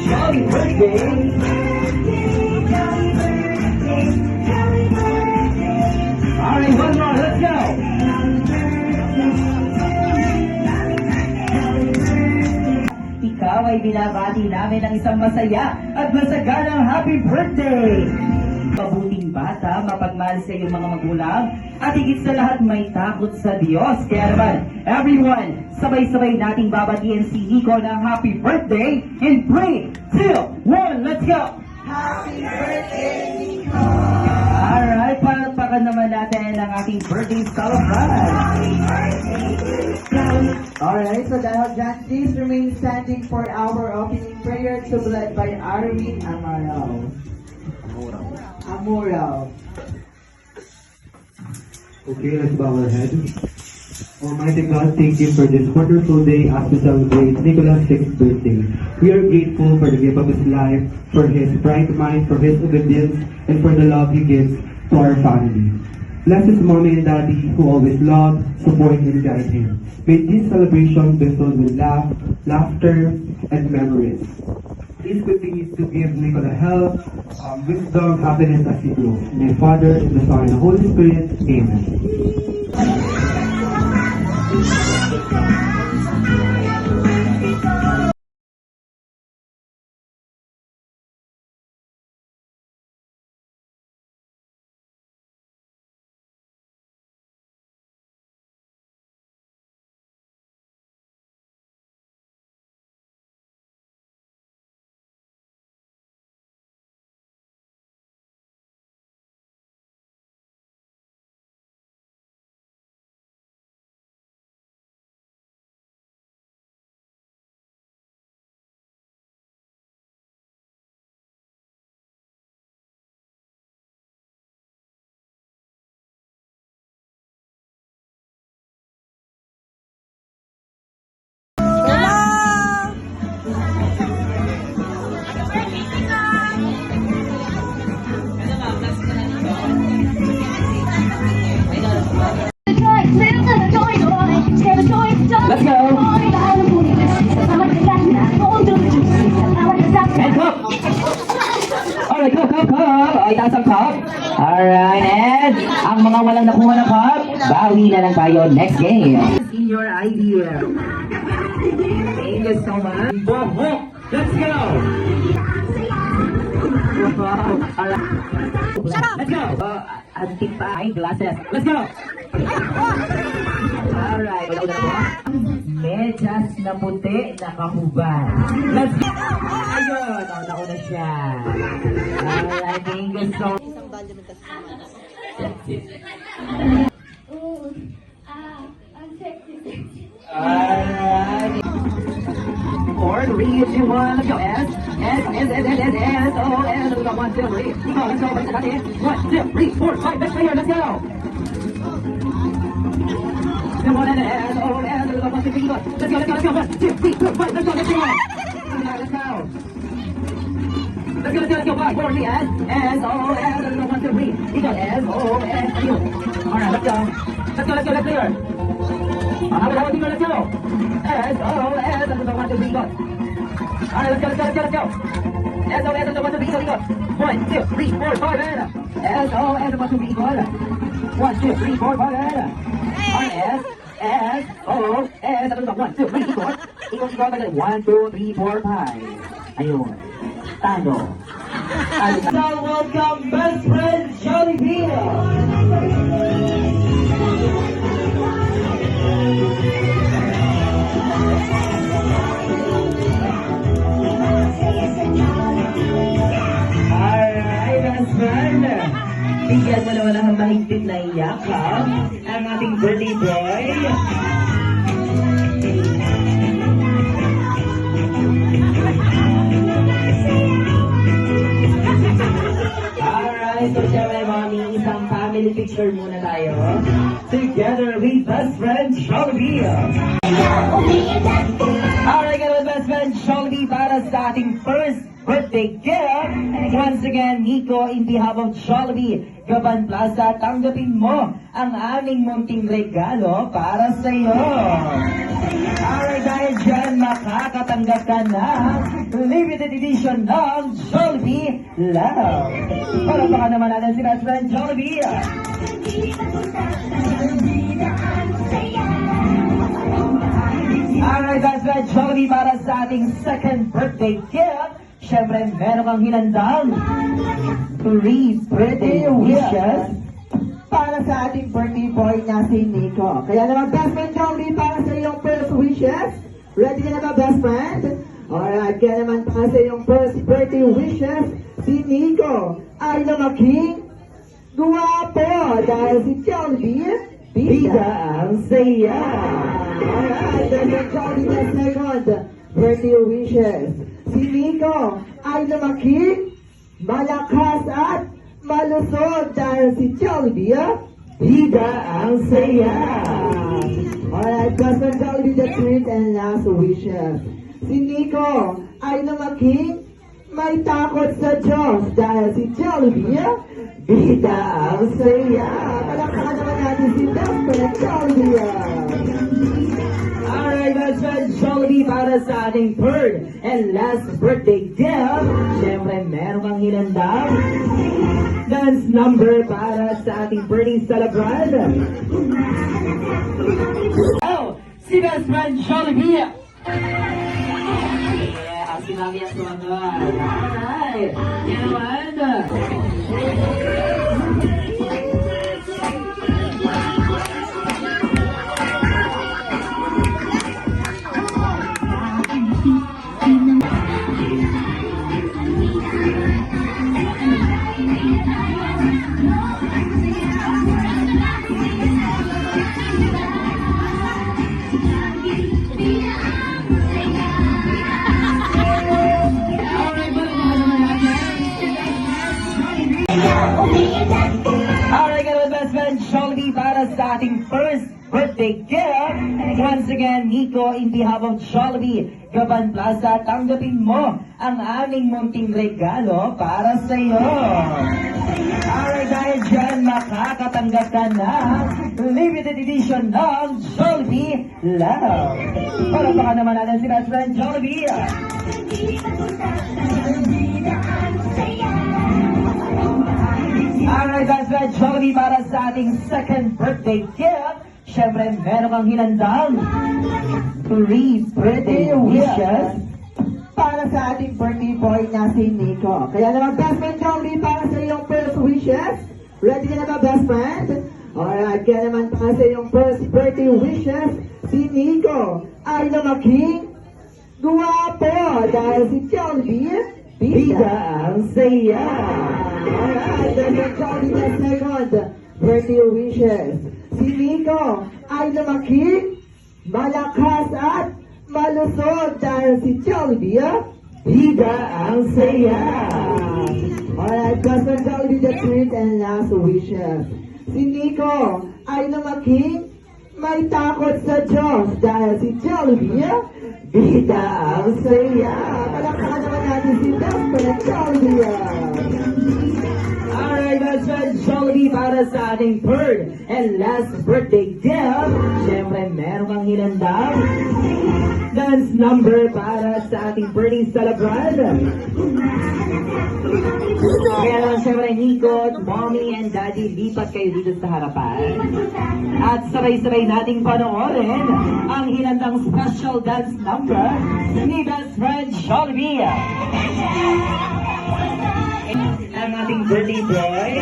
Happy birthday! Alright, one more, let's go! Ikaw ay binabati namin ng isang masaya at masaganang happy birthday! Mabuting bata, mapagmahal sa iyong mga magulang, at higit sa lahat may takot sa Diyos. Kaya naman, everyone, sabay-sabay nating babatiin si Nico ng happy birthday in 3, 2, 1, let's go! Happy birthday, Nico! Alright, palakpakan naman natin ang ating birthday celebrant. Happy birthday! Alright, so dahil dyan, please remain standing for our opening prayer to be led by Arvin Amaral. Amuraw. Okay, let's bow our head. Almighty God, thank you for this wonderful day as we celebrate Nicholas' 6th birthday. We are grateful for the gift of his life, for his bright mind, for his obedience, and for the love he gives to our family. Bless his mommy and daddy who always love, support, and guide him. May this celebration be filled with laughter, and memories. Please continue to give Nicola health, wisdom, happiness as he grows. In the Father, in the Son, and the Holy Spirit. Amen. Let's go! And cup! Alright, cup! Ay, taas ang cup. Alright, and ang mga walang nakuha ng cup, bawi na lang tayo next game. In your idea. Thank you so much. Let's go! Alright. Let's go! Antik pa ay glasses. Let's go! Alright. Medyas na puti, nakahubad. Let's go! Ayun, nauna siya. Alright, thank you so much. Alright. 4, 3, 2, 1, let's go. S, O, S, let's go. 1, 2, 3. Let's go, let's go. 1, 2, 3, 4, 5, let's go. Let's go. Come on, S, O, S, let's go. 1, 2, 3, 4. Let's go. 1, 2, 3, 4, 5, let's go. Let's go. Let's go. Let's go. 5, 4, 3, S, O, S, let's go. 1, 2, 3. You got S, O, S, ayun. Alright, let's go. Let's go. Let's go. Let's go. S, O, S, let's go. 1, 2, 3, go. Alright, let's go. S, O, S, let's go. 1, 2, 3, go. 1, 2, 3, 4, 5, and S, O, S, 1, 2, 3, go. 1, 2, 3, 4, 5, and alright, S, O, S, let's go. 1, 2, 3, go. Ikot, 1, 2, 3, 4, 5. Ayun. Tano. So, welcome, best friend, Jollibee. Alright, best friend. Bigyan mo naman ang mahigpit na iyakap ang ating birthday boy. Alright, so syempre mami, isang family picture muna tayo. Together with best friend Jollibee. Alright, ganun best friend Jollibee para sa ating first birthday gift. Once again, Nico, in behalf of Jollibee, Gaban Plaza, tanggapin mo ang aming munting regalo para sa iyo. Alright, dahil dyan, makakatanggap ka ng limited edition ng Jollibee Love. Palapakan naman natin si Best Friend Jollibee. Alright, Best Friend Jollibee, para sa ating second birthday gift, syempre meron kang hinandang 3 birthday wishes Para sa ating birthday boy na si Nico. Kaya naman, best friend Jollibee, para sa iyong first wishes. Ready ka na ba, best friend? Alright, kaya naman para sa iyong first birthday wishes, si Nico ay lumaking guwapo dahil si Jollibee, bida ang saya. Alright, best friend Jollibee na second birthday wishes. Si Nico ay lumaking malakas at malusog dahil si Jollibee, bida ang saya. Alright, best friend Jollibee, the third and last wishes. Si Nico ay lumaking may takot sa Diyos dahil si Jollibee, bida ang saya. Palakpakan naman natin si best friend Jollibee. Alright, Best Friend Jollibee, para sa ating third and last birthday gift, syempre meron kang hinandang dance number para sa ating birthday celebrant. Oh, si Best Friend Jollibee. Yeah, si Mami at Sumagal. Alright, yan naman. Alright, ganun, Best Friend Jollibee, para sa ating first birthday gift. Once again, Nico, in behalf of Jollibee, Gaban Plaza, tanggapin mo ang aming munting regalo para sa iyo. Alright, dahil dyan, makakatanggap ka ng limited edition ng Jollibee Love. Palapakan naman natin si Best Friend Jollibee. Alright, Best Friend Jollibee, para sa ating second birthday gift, syempre meron kang hinandang 3 birthday wishes Para sa ating birthday boy na si Nico. Kaya naman, best friend Jollibee, para sa iyong first wishes. Ready ka na ba, best friend? Alright, kaya naman para sa iyong first birthday wishes, si Nico ay lumaking guwapo dahil si Jollibee, bida ang saya. Alright, best friend Jollibee na second birthday wishes. Si Nico ay lumaking malakas at malusog dahil si Jollibee, bida ang saya. Alright, best friend Jollibee, the third and last wishes. Si Nico ay lumaking may takot sa Diyos dahil si Jollibee, bida ang saya. Palakpakan naman natin si best friend Jollibee. Alright, Best Friend Jollibee, para sa ating third and last birthday gift, syempre meron kang hinandang dance number para sa ating birthday celebrant. Kaya naman, syempre, Nico, Mommy and Daddy, lipat kayo dito sa harapan. At sabay-sabay nating panoorin ang hinandang special dance number ni Best Friend Jollibee. Ang ating birthday boy.